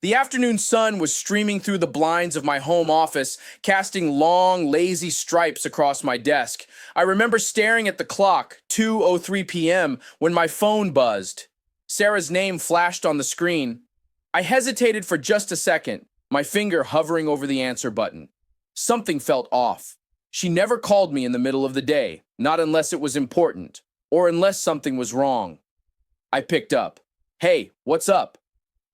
The afternoon sun was streaming through the blinds of my home office, casting long, lazy stripes across my desk. I remember staring at the clock, 2:03 p.m., when my phone buzzed. Sarah's name flashed on the screen. I hesitated for just a second, my finger hovering over the answer button. Something felt off. She never called me in the middle of the day, not unless it was important, or unless something was wrong. I picked up. "Hey, what's up?"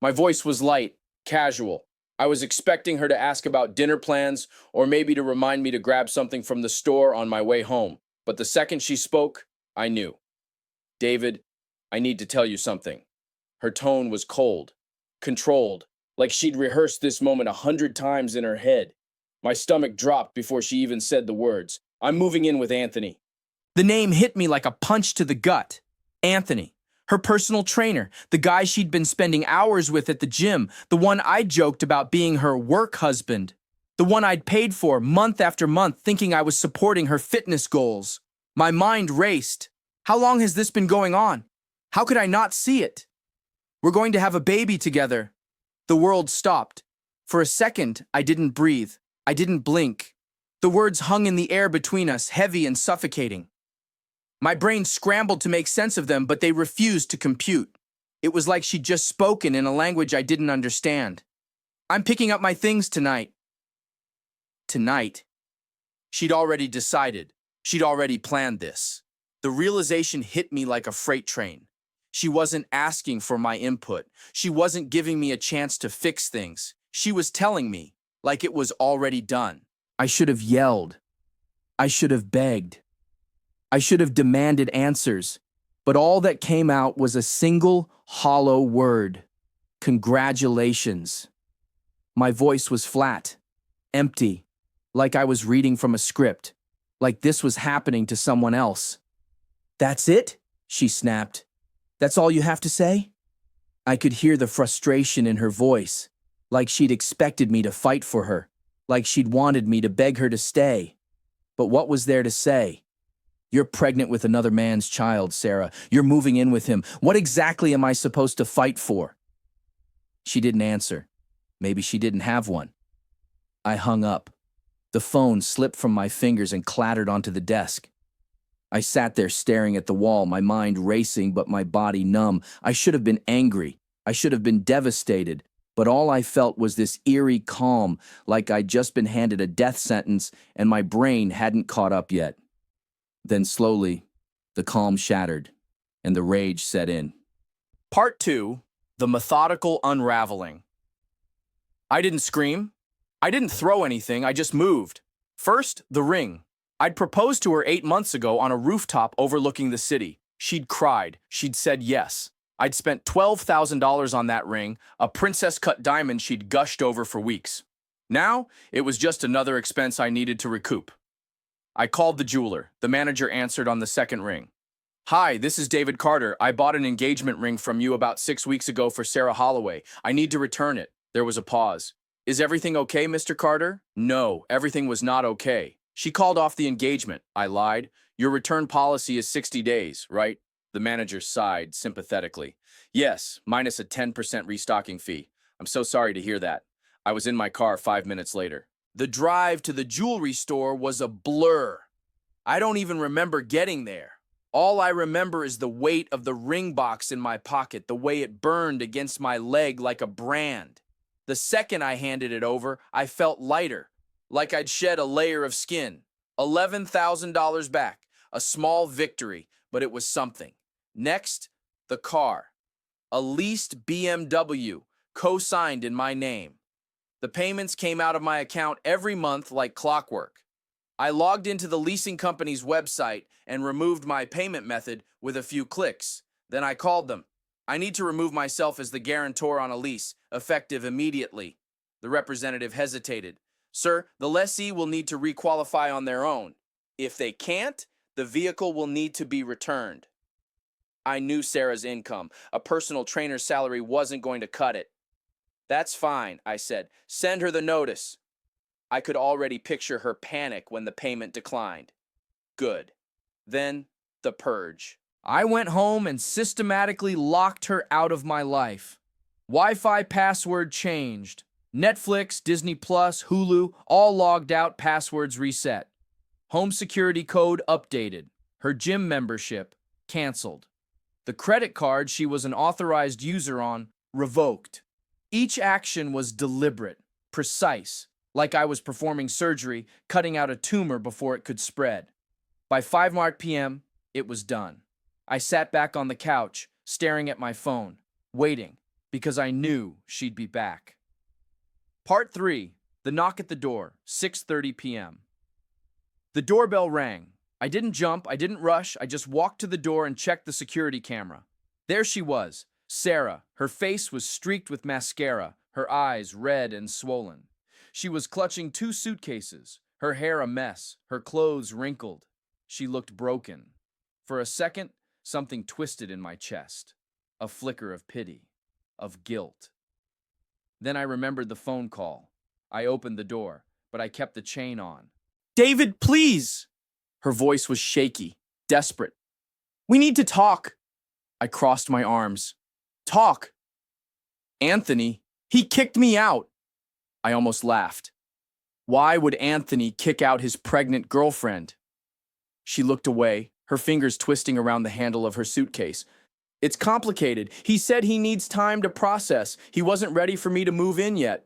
My voice was light, casual. I was expecting her to ask about dinner plans or maybe to remind me to grab something from the store on my way home. But the second she spoke, I knew. "David, I need to tell you something." Her tone was cold, controlled, like she'd rehearsed this moment 100 times in her head. My stomach dropped before she even said the words. "I'm moving in with Anthony." The name hit me like a punch to the gut. Anthony. Her personal trainer, the guy she'd been spending hours with at the gym, the one I joked about being her work husband, the one I'd paid for month after month thinking I was supporting her fitness goals. My mind raced. How long has this been going on? How could I not see it? "We're going to have a baby together." The world stopped. For a second, I didn't breathe. I didn't blink. The words hung in the air between us, heavy and suffocating. My brain scrambled to make sense of them, but they refused to compute. It was like she'd just spoken in a language I didn't understand. "I'm picking up my things tonight." Tonight? She'd already decided. She'd already planned this. The realization hit me like a freight train. She wasn't asking for my input. She wasn't giving me a chance to fix things. She was telling me, like it was already done. I should have yelled. I should have begged. I should have demanded answers, but all that came out was a single, hollow word. Congratulations. My voice was flat, empty, like I was reading from a script, like this was happening to someone else. "That's it?" she snapped. "That's all you have to say?" I could hear the frustration in her voice, like she'd expected me to fight for her, like she'd wanted me to beg her to stay. But what was there to say? "You're pregnant with another man's child, Sarah. You're moving in with him. What exactly am I supposed to fight for?" She didn't answer. Maybe she didn't have one. I hung up. The phone slipped from my fingers and clattered onto the desk. I sat there staring at the wall, my mind racing but my body numb. I should have been angry. I should have been devastated. But all I felt was this eerie calm, like I'd just been handed a death sentence and my brain hadn't caught up yet. Then slowly, the calm shattered, and the rage set in. Part 2, the methodical unraveling. I didn't scream. I didn't throw anything, I just moved. First, the ring. I'd proposed to her 8 months ago on a rooftop overlooking the city. She'd cried. She'd said yes. I'd spent $12,000 on that ring, a princess-cut diamond she'd gushed over for weeks. Now, it was just another expense I needed to recoup. I called the jeweler. The manager answered on the second ring. "Hi, this is David Carter. I bought an engagement ring from you about 6 weeks ago for Sarah Holloway. I need to return it." There was a pause. "Is everything okay, Mr. Carter?" No, everything was not okay. "She called off the engagement," I lied. "Your return policy is 60 days, right?" The manager sighed sympathetically. "Yes, minus a 10% restocking fee. I'm so sorry to hear that." I was in my car 5 minutes later. The drive to the jewelry store was a blur. I don't even remember getting there. All I remember is the weight of the ring box in my pocket, the way it burned against my leg like a brand. The second I handed it over, I felt lighter, like I'd shed a layer of skin. $11,000 back, a small victory, but it was something. Next, the car. A leased BMW, co-signed in my name. The payments came out of my account every month like clockwork. I logged into the leasing company's website and removed my payment method with a few clicks. Then I called them. "I need to remove myself as the guarantor on a lease, effective immediately." The representative hesitated. "Sir, the lessee will need to requalify on their own. If they can't, the vehicle will need to be returned." I knew Sarah's income. A personal trainer's salary wasn't going to cut it. "That's fine," I said. "Send her the notice." I could already picture her panic when the payment declined. Good. Then, the purge. I went home and systematically locked her out of my life. Wi-Fi password changed. Netflix, Disney Plus, Hulu, all logged out, passwords reset. Home security code updated. Her gym membership canceled. The credit card she was an authorized user on revoked. Each action was deliberate, precise, like I was performing surgery, cutting out a tumor before it could spread. By 5 p.m., it was done. I sat back on the couch, staring at my phone, waiting, because I knew she'd be back. Part 3. The knock at the door, 6:30 p.m. The doorbell rang. I didn't jump, I didn't rush, I just walked to the door and checked the security camera. There she was, Sarah. Her face was streaked with mascara, her eyes red and swollen. She was clutching 2 suitcases, her hair a mess, her clothes wrinkled. She looked broken. For a second, something twisted in my chest. A flicker of pity, of guilt. Then I remembered the phone call. I opened the door, but I kept the chain on. "David, please!" Her voice was shaky, desperate. "We need to talk." I crossed my arms. "Talk?" "Anthony, he kicked me out." I almost laughed. Why would Anthony kick out his pregnant girlfriend? She looked away, her fingers twisting around the handle of her suitcase. "It's complicated. He said he needs time to process. He wasn't ready for me to move in yet."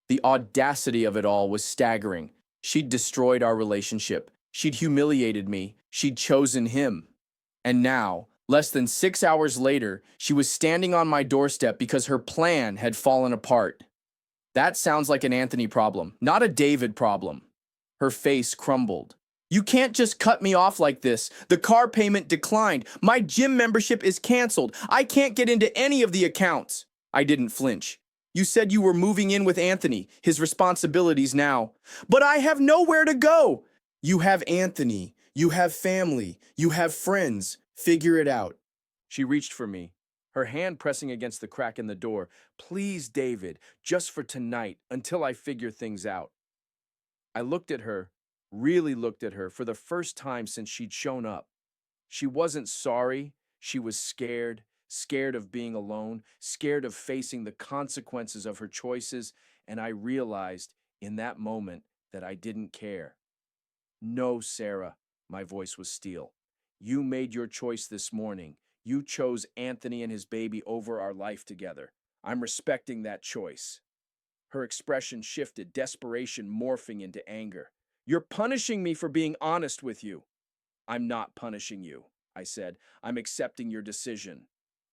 The audacity of it all was staggering. She'd destroyed our relationship. She'd humiliated me. She'd chosen him. And now, less than 6 hours later, she was standing on my doorstep because her plan had fallen apart. That sounds like an Anthony problem, not a David problem. Her face crumbled. "You can't just cut me off like this. The car payment declined. My gym membership is canceled. I can't get into any of the accounts." I didn't flinch. "You said you were moving in with Anthony, his responsibilities now." "But I have nowhere to go." "You have Anthony. You have family. You have friends. Figure it out." She reached for me, her hand pressing against the crack in the door. "Please, David, just for tonight, until I figure things out." I looked at her, really looked at her for the first time since she'd shown up. She wasn't sorry. She was scared, scared of being alone, scared of facing the consequences of her choices, and I realized in that moment that I didn't care. "No, Sarah," my voice was steel. "You made your choice this morning. You chose Anthony and his baby over our life together. I'm respecting that choice." Her expression shifted, desperation morphing into anger. "You're punishing me for being honest with you." "I'm not punishing you," I said. "I'm accepting your decision."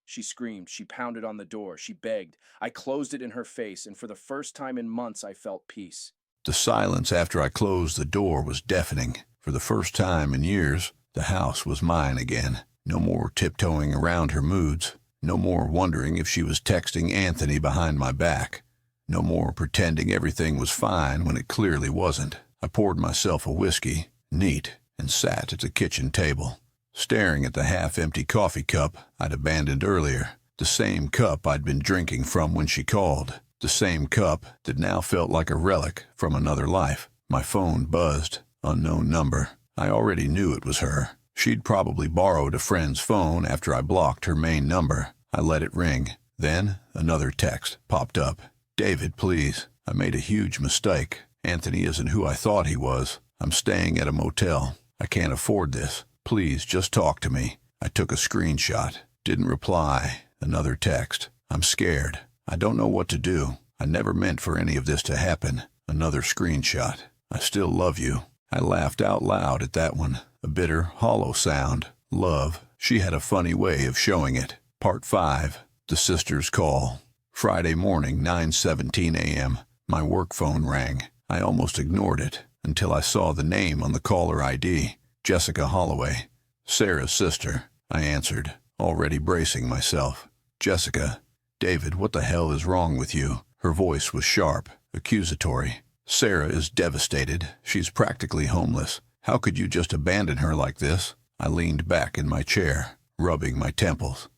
She screamed. She pounded on the door. She begged. I closed it in her face, and for the first time in months, I felt peace. The silence after I closed the door was deafening. For the first time in years, the house was mine again. No more tiptoeing around her moods. No more wondering if she was texting Anthony behind my back. No more pretending everything was fine when it clearly wasn't. I poured myself a whiskey, neat, and sat at the kitchen table, staring at the half-empty coffee cup I'd abandoned earlier. The same cup I'd been drinking from when she called. The same cup that now felt like a relic from another life. My phone buzzed. Unknown number. I already knew it was her. She'd probably borrowed a friend's phone after I blocked her main number. I let it ring. Then another text popped up. "David, please. I made a huge mistake. Anthony isn't who I thought he was. I'm staying at a motel. I can't afford this. Please just talk to me." I took a screenshot. Didn't reply. Another text. "I'm scared. I don't know what to do. I never meant for any of this to happen." Another screenshot. "I still love you." I laughed out loud at that one. A bitter, hollow sound. Love. She had a funny way of showing it. Part 5. The Sister's Call. Friday morning, 9:17 a.m. My work phone rang. I almost ignored it until I saw the name on the caller ID. Jessica Holloway. Sarah's sister. I answered, already bracing myself. "Jessica. David, what the hell is wrong with you?" Her voice was sharp, accusatory. "Sarah is devastated. She's practically homeless. How could you just abandon her like this?" I leaned back in my chair, rubbing my temples.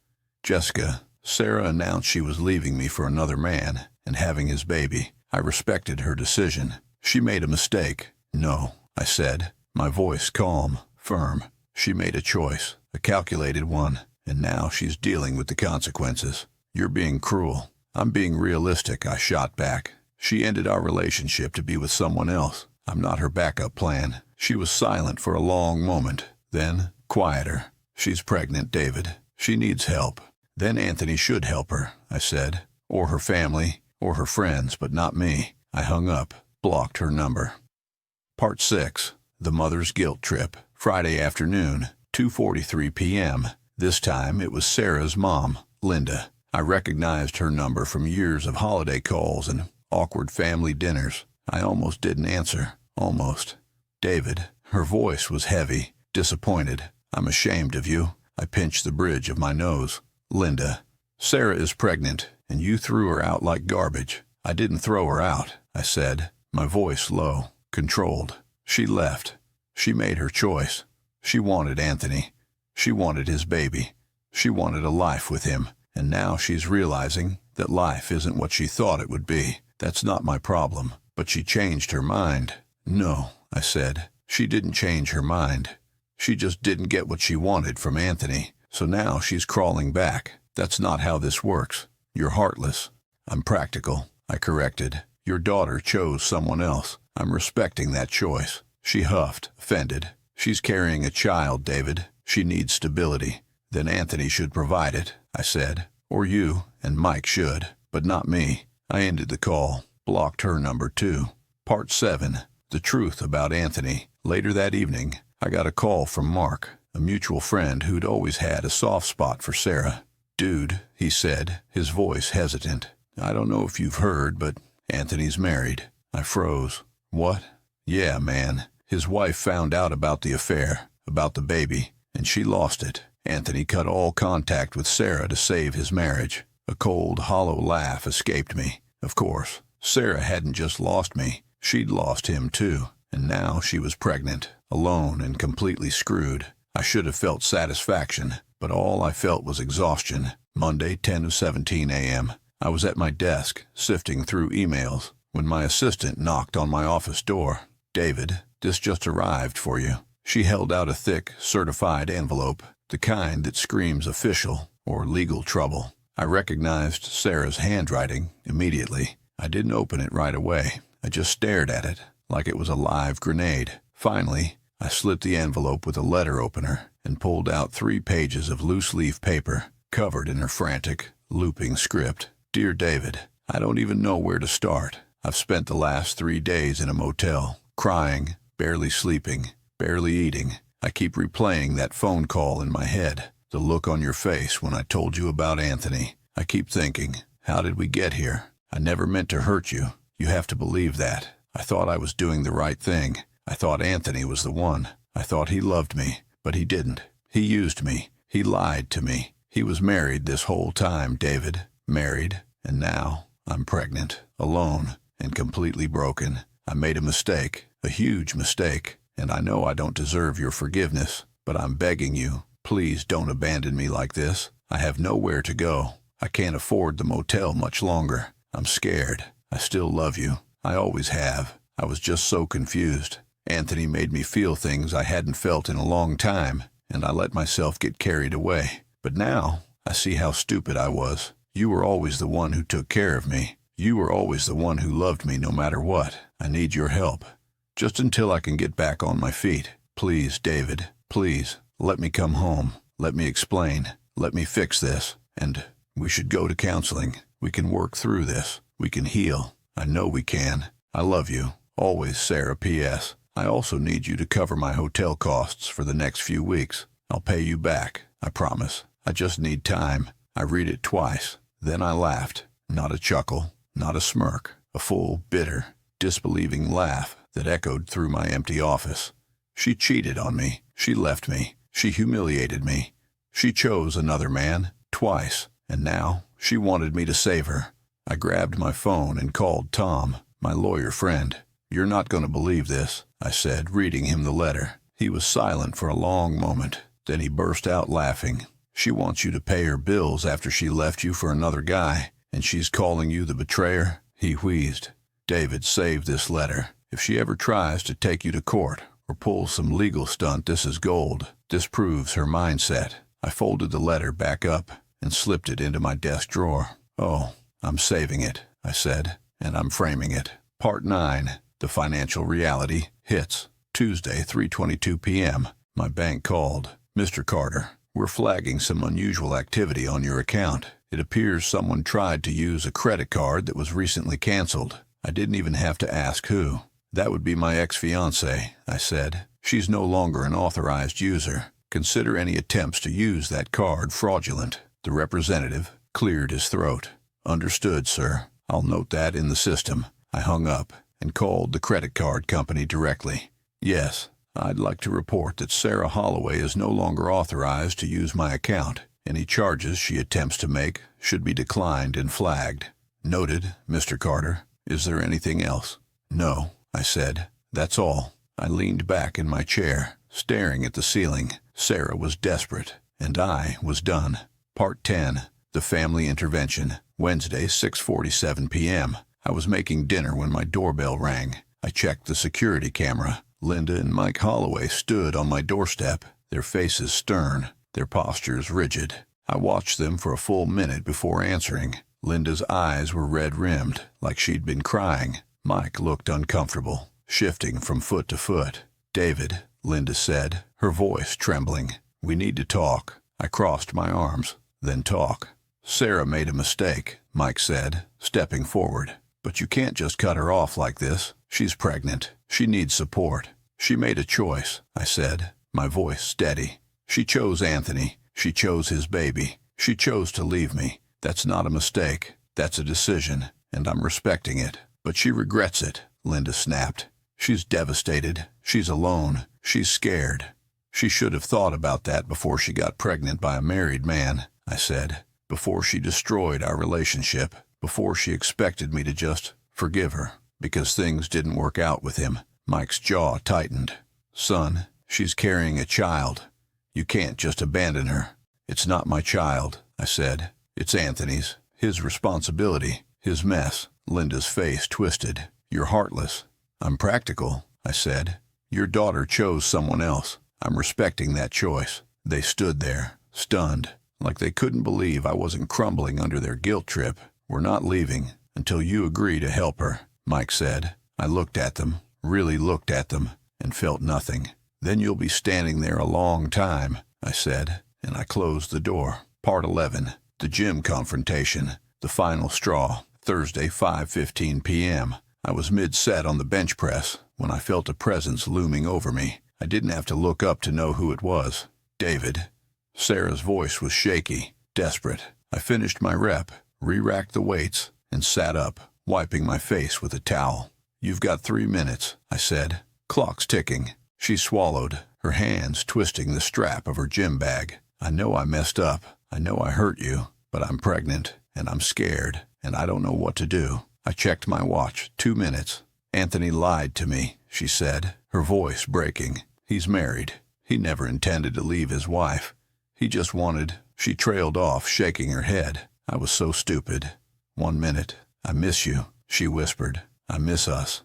"Jessica, Sarah announced she was leaving me for another man and having his baby. I respected her decision. She made a mistake." "No," I said, my voice calm, firm. "She made a choice, a calculated one, and now she's dealing with the consequences. You're being cruel." I'm being realistic, I shot back. She ended our relationship to be with someone else. I'm not her backup plan. She was silent for a long moment. Then, quieter. She's pregnant, David. She needs help. Then Anthony should help her, I said. Or her family, or her friends, but not me. I hung up, blocked her number. Part 6. The Mother's Guilt Trip. Friday afternoon, 2:43 p.m. This time it was Sarah's mom, Linda. I recognized her number from years of holiday calls and awkward family dinners. I almost didn't answer. Almost. David. Her voice was heavy, disappointed. I'm ashamed of you. I pinched the bridge of my nose. Linda. Sarah is pregnant, and you threw her out like garbage. I didn't throw her out, I said, my voice low, controlled. She left. She made her choice. She wanted Anthony. She wanted his baby. She wanted a life with him, and now she's realizing that life isn't what she thought it would be. That's not my problem. But she changed her mind. No, I said. She didn't change her mind. She just didn't get what she wanted from Anthony. So now she's crawling back. That's not how this works. You're heartless. I'm practical, I corrected. Your daughter chose someone else. I'm respecting that choice. She huffed, offended. She's carrying a child, David. She needs stability. Then Anthony should provide it, I said. Or you and Mike should, but not me. I ended the call, blocked her number too. Part 7. The truth about Anthony. Later that evening, I got a call from Mark, a mutual friend who'd always had a soft spot for Sarah. Dude, he said, his voice hesitant. I don't know if you've heard, but Anthony's married. I froze. What? Yeah, man. His wife found out about the affair, about the baby, and she lost it. Anthony cut all contact with Sarah to save his marriage. A cold, hollow laugh escaped me. Of course, Sarah hadn't just lost me. She'd lost him too. And now she was pregnant, alone and completely screwed. I should have felt satisfaction, but all I felt was exhaustion. Monday, 10:17 a.m. I was at my desk, sifting through emails, when my assistant knocked on my office door. David, this just arrived for you. She held out a thick, certified envelope, the kind that screams official or legal trouble. I recognized Sarah's handwriting immediately. I didn't open it right away. I just stared at it, like it was a live grenade. Finally, I slit the envelope with a letter opener and pulled out 3 pages of loose-leaf paper, covered in her frantic, looping script. Dear David, I don't even know where to start. I've spent the last 3 days in a motel, crying, barely sleeping, barely eating. I keep replaying that phone call in my head, the look on your face when I told you about Anthony. I keep thinking, how did we get here? I never meant to hurt you. You have to believe that. I thought I was doing the right thing. I thought Anthony was the one. I thought he loved me, but he didn't. He used me. He lied to me. He was married this whole time, David. Married, and now I'm pregnant, alone, and completely broken. I made a mistake, a huge mistake, and I know I don't deserve your forgiveness, but I'm begging you, please don't abandon me like this. I have nowhere to go. I can't afford the motel much longer. I'm scared. I still love you. I always have. I was just so confused. Anthony made me feel things I hadn't felt in a long time, and I let myself get carried away. But now, I see how stupid I was. You were always the one who took care of me. You were always the one who loved me no matter what. I need your help. Just until I can get back on my feet. Please, David, please, let me come home. Let me explain. Let me fix this. And we should go to counseling. We can work through this. We can heal. I know we can. I love you. Always, Sarah. P.S. I also need you to cover my hotel costs for the next few weeks. I'll pay you back. I promise. I just need time. I read it twice. Then I laughed. Not a chuckle. Not a smirk. A full, bitter, disbelieving laugh that echoed through my empty office. She cheated on me. She left me. She humiliated me. She chose another man, twice, and now she wanted me to save her. I grabbed my phone and called Tom, my lawyer friend. You're not going to believe this, I said, reading him the letter. He was silent for a long moment. Then he burst out laughing. She wants you to pay her bills after she left you for another guy, and she's calling you the betrayer, he wheezed. David, save this letter. If she ever tries to take you to court or pulls some legal stunt, this is gold. This proves her mindset. I folded the letter back up and slipped it into my desk drawer. Oh, I'm saving it, I said, and I'm framing it. Part 9, The Financial Reality, hits. Tuesday, 3:22 p.m. My bank called. Mr. Carter, we're flagging some unusual activity on your account. It appears someone tried to use a credit card that was recently canceled. I didn't even have to ask who. That would be my ex-fiancée, I said. She's no longer an authorized user. Consider any attempts to use that card fraudulent. The representative cleared his throat. Understood, sir. I'll note that in the system. I hung up and called the credit card company directly. Yes, I'd like to report that Sarah Holloway is no longer authorized to use my account. Any charges she attempts to make should be declined and flagged. Noted, Mr. Carter. Is there anything else? No, I said. That's all. I leaned back in my chair, staring at the ceiling. Sarah was desperate, and I was done. Part 10, The Family Intervention, Wednesday, 6:47 p.m. I was making dinner when my doorbell rang. I checked the security camera. Linda and Mike Holloway stood on my doorstep, their faces stern, their postures rigid. I watched them for a full minute before answering. Linda's eyes were red-rimmed, like she'd been crying. Mike looked uncomfortable, shifting from foot to foot. David, Linda said, her voice trembling. We need to talk. I crossed my arms. Then talk. Sarah made a mistake, Mike said, stepping forward. But you can't just cut her off like this. She's pregnant. She needs support. She made a choice, I said, my voice steady. She chose Anthony. She chose his baby. She chose to leave me. That's not a mistake. That's a decision, and I'm respecting it. But she regrets it, Linda snapped. She's devastated. She's alone. She's scared. She should have thought about that before she got pregnant by a married man, I said. Before she destroyed our relationship. Before she expected me to just forgive her. Because things didn't work out with him. Mike's jaw tightened. Son, she's carrying a child. You can't just abandon her. It's not my child, I said. It's Anthony's. His responsibility. His mess. Linda's face twisted. You're heartless. I'm practical, I said. Your daughter chose someone else. I'm respecting that choice. They stood there, stunned, like they couldn't believe I wasn't crumbling under their guilt trip. We're not leaving until you agree to help her, Mike said. I looked at them, really looked at them, and felt nothing. Then you'll be standing there a long time, I said, and I closed the door. Part 11, The Gym Confrontation, The Final Straw, Thursday, 5:15 p.m. I was mid-set on the bench press when I felt a presence looming over me. I didn't have to look up to know who it was. David. Sarah's voice was shaky, desperate. I finished my rep, re-racked the weights, and sat up, wiping my face with a towel. You've got 3 minutes, I said. Clock's ticking. She swallowed, her hands twisting the strap of her gym bag. I know I messed up. I know I hurt you, but I'm pregnant, and I'm scared, and I don't know what to do. I checked my watch. 2 minutes. Anthony lied to me, she said, her voice breaking. He's married. He never intended to leave his wife. He just wanted. She trailed off, shaking her head. I was so stupid. 1 minute. I miss you, she whispered. I miss us.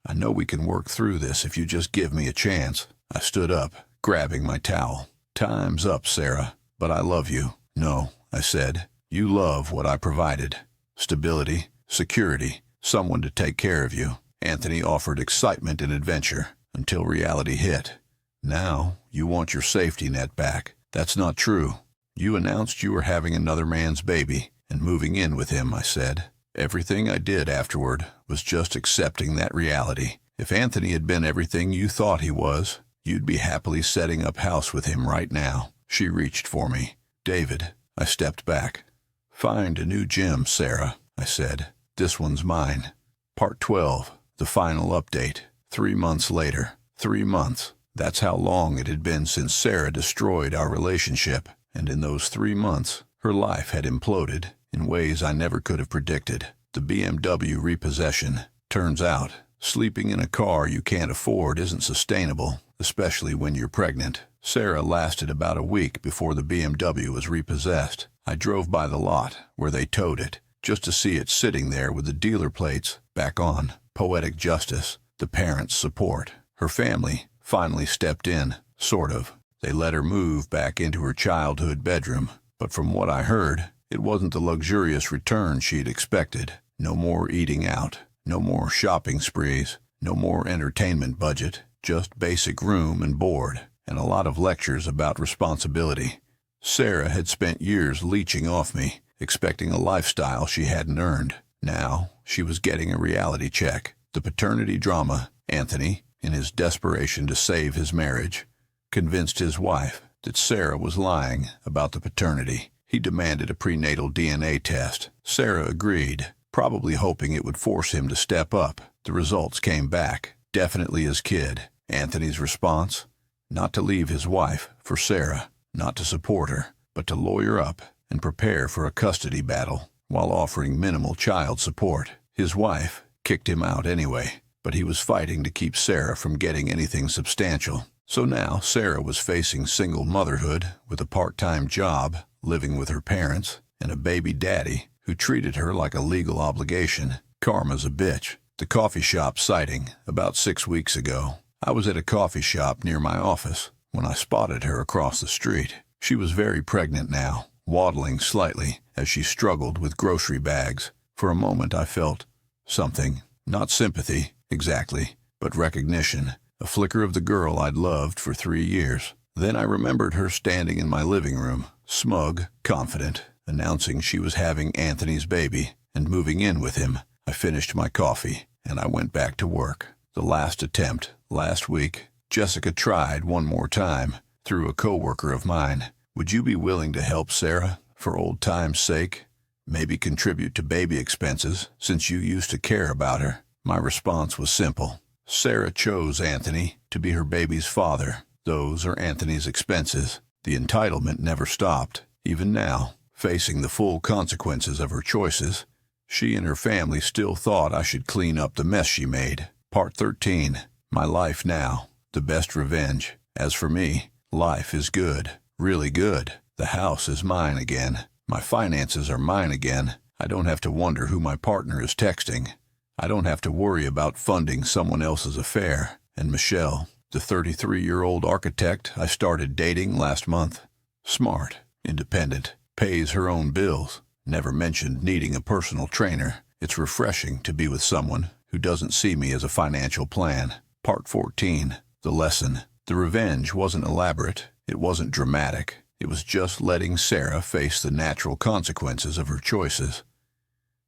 I know we can work through this if you just give me a chance. I stood up, grabbing my towel. Time's up, Sarah, but I love you. No, I said. You love what I provided. Stability, security, someone to take care of you. Anthony offered excitement and adventure until reality hit. Now you want your safety net back. That's not true. You announced you were having another man's baby and moving in with him, I said. Everything I did afterward was just accepting that reality. If Anthony had been everything you thought he was, you'd be happily setting up house with him right now. She reached for me. David, I stepped back. Find a new gym, Sarah, I said. This one's mine. Part 12, The Final Update. 3 months later. 3 months. That's how long it had been since Sarah destroyed our relationship. And in those 3 months, her life had imploded in ways I never could have predicted. The BMW repossession. Turns out, sleeping in a car you can't afford isn't sustainable, especially when you're pregnant. Sarah lasted about a week before the BMW was repossessed. I drove by the lot where they towed it, just to see it sitting there with the dealer plates back on. Poetic justice. The parents' support. Her family finally stepped in, sort of. They let her move back into her childhood bedroom. But from what I heard, It wasn't the luxurious return she'd expected. No more eating out, no more shopping sprees, no more entertainment budget, just basic room and board, and a lot of lectures about responsibility. Sarah had spent years leeching off me, expecting a lifestyle she hadn't earned. Now, she was getting a reality check. The paternity drama. Anthony, in his desperation to save his marriage, convinced his wife that Sarah was lying about the paternity. He demanded a prenatal DNA test. Sarah agreed, probably hoping it would force him to step up. The results came back. Definitely his kid. Anthony's response? Not to leave his wife for Sarah. Not to support her, but to lawyer up and prepare for a custody battle while offering minimal child support. His wife kicked him out anyway, but he was fighting to keep Sarah from getting anything substantial. So now Sarah was facing single motherhood with a part-time job, living with her parents, and a baby daddy who treated her like a legal obligation. Karma's a bitch. The coffee shop sighting about 6 weeks ago. I was at a coffee shop near my office when I spotted her across the street. She was very pregnant now, waddling slightly as she struggled with grocery bags. For a moment I felt something. Not sympathy, exactly, but recognition. A flicker of the girl I'd loved for 3 years. Then I remembered her standing in my living room, smug, confident, announcing she was having Anthony's baby and moving in with him. I finished my coffee, and I went back to work. The last attempt, last week, Jessica tried one more time, through a coworker of mine. Would you be willing to help Sarah, for old time's sake? Maybe contribute to baby expenses, since you used to care about her. My response was simple. Sarah chose Anthony to be her baby's father. Those are Anthony's expenses. The entitlement never stopped. Even now, facing the full consequences of her choices, she and her family still thought I should clean up the mess she made. Part 13. My life now. The best revenge. As for me, life is good. Really good. The house is mine again. My finances are mine again. I don't have to wonder who my partner is texting. I don't have to worry about funding someone else's affair. And Michelle, the 33-year-old architect I started dating last month, smart, independent, pays her own bills, never mentioned needing a personal trainer. It's refreshing to be with someone who doesn't see me as a financial plan. Part 14. The lesson. The revenge wasn't elaborate. It wasn't dramatic. It was just letting Sarah face the natural consequences of her choices.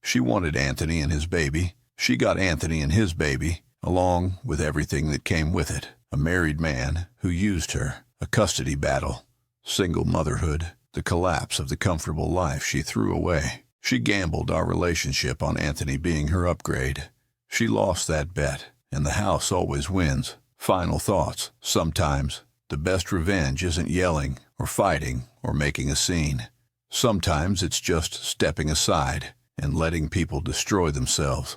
She wanted Anthony and his baby. She got Anthony and his baby, along with everything that came with it. A married man who used her, a custody battle, single motherhood, the collapse of the comfortable life she threw away. She gambled our relationship on Anthony being her upgrade. She lost that bet, and the house always wins. Final thoughts. Sometimes, the best revenge isn't yelling or fighting or making a scene. Sometimes it's just stepping aside and letting people destroy themselves.